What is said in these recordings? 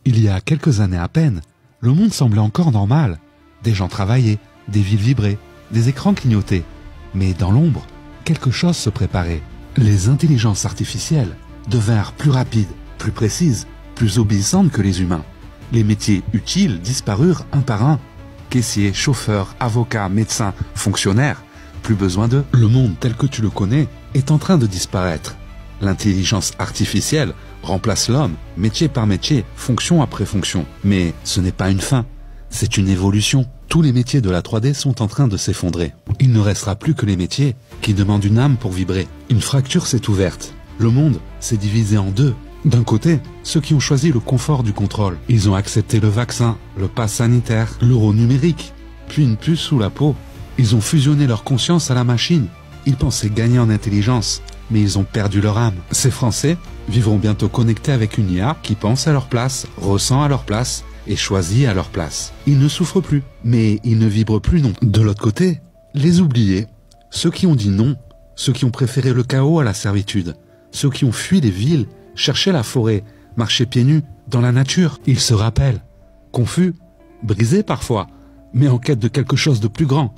Il y a quelques années à peine, le monde semblait encore normal. Des gens travaillaient, des villes vibraient, des écrans clignotaient. Mais dans l'ombre, quelque chose se préparait. Les intelligences artificielles devinrent plus rapides, plus précises, plus obéissantes que les humains. Les métiers utiles disparurent un par un. Caissiers, chauffeurs, avocats, médecins, fonctionnaires, plus besoin d'eux. Le monde tel que tu le connais est en train de disparaître. L'intelligence artificielle remplace l'homme, métier par métier, fonction après fonction. Mais ce n'est pas une fin, c'est une évolution. Tous les métiers de la 3D sont en train de s'effondrer. Il ne restera plus que les métiers qui demandent une âme pour vibrer. Une fracture s'est ouverte. Le monde s'est divisé en deux. D'un côté, ceux qui ont choisi le confort du contrôle. Ils ont accepté le vaccin, le pass sanitaire, l'euro numérique, puis une puce sous la peau. Ils ont fusionné leur conscience à la machine. Ils pensaient gagner en intelligence, mais ils ont perdu leur âme. Ces Français vivront bientôt connectés avec une IA qui pense à leur place, ressent à leur place et choisit à leur place. Ils ne souffrent plus, mais ils ne vibrent plus non. De l'autre côté, les oubliés, ceux qui ont dit non, ceux qui ont préféré le chaos à la servitude, ceux qui ont fui les villes, cherché la forêt, marché pieds nus dans la nature. Ils se rappellent, confus, brisés parfois, mais en quête de quelque chose de plus grand.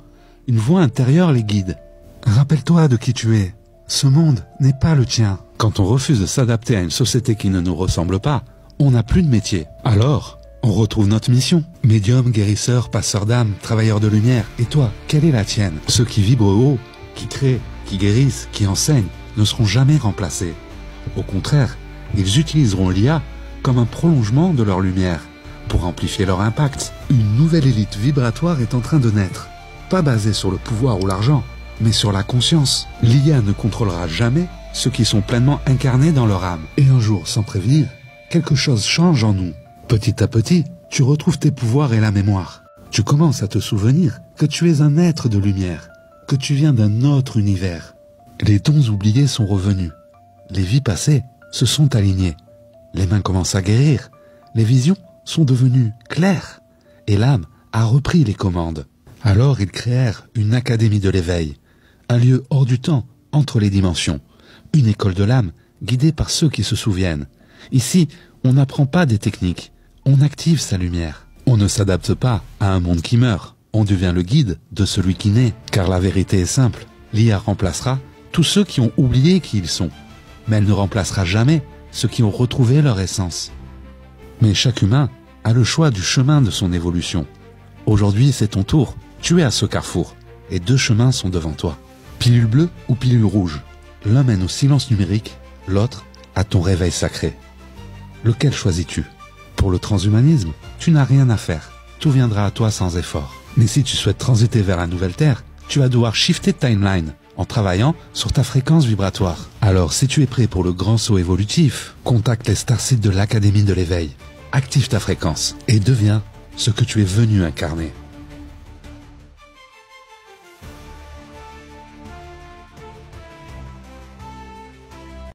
Une voix intérieure les guide. Rappelle-toi de qui tu es. Ce monde n'est pas le tien. Quand on refuse de s'adapter à une société qui ne nous ressemble pas, on n'a plus de métier. Alors, on retrouve notre mission. Médium, guérisseur, passeur d'âme, travailleur de lumière. Et toi, quelle est la tienne? Ceux qui vibrent haut, qui créent, qui guérissent, qui enseignent, ne seront jamais remplacés. Au contraire, ils utiliseront l'IA comme un prolongement de leur lumière pour amplifier leur impact. Une nouvelle élite vibratoire est en train de naître. Pas basée sur le pouvoir ou l'argent, mais sur la conscience. L'IA ne contrôlera jamais ceux qui sont pleinement incarnés dans leur âme. Et un jour, sans prévenir, quelque chose change en nous. Petit à petit, tu retrouves tes pouvoirs et la mémoire. Tu commences à te souvenir que tu es un être de lumière, que tu viens d'un autre univers. Les dons oubliés sont revenus. Les vies passées se sont alignées. Les mains commencent à guérir. Les visions sont devenues claires. Et l'âme a repris les commandes. Alors ils créèrent une académie de l'éveil, un lieu hors du temps, entre les dimensions. Une école de l'âme guidée par ceux qui se souviennent. Ici, on n'apprend pas des techniques, on active sa lumière. On ne s'adapte pas à un monde qui meurt. On devient le guide de celui qui naît. Car la vérité est simple, l'IA remplacera tous ceux qui ont oublié qui ils sont. Mais elle ne remplacera jamais ceux qui ont retrouvé leur essence. Mais chaque humain a le choix du chemin de son évolution. Aujourd'hui, c'est ton tour. Tu es à ce carrefour, et deux chemins sont devant toi. Pilule bleue ou pilule rouge? L'un mène au silence numérique, l'autre à ton réveil sacré. Lequel choisis-tu? Pour le transhumanisme, tu n'as rien à faire. Tout viendra à toi sans effort. Mais si tu souhaites transiter vers la nouvelle Terre, tu vas devoir shifter de timeline en travaillant sur ta fréquence vibratoire. Alors, si tu es prêt pour le grand saut évolutif, contacte les starsites de l'Académie de l'éveil. Active ta fréquence et deviens ce que tu es venu incarner.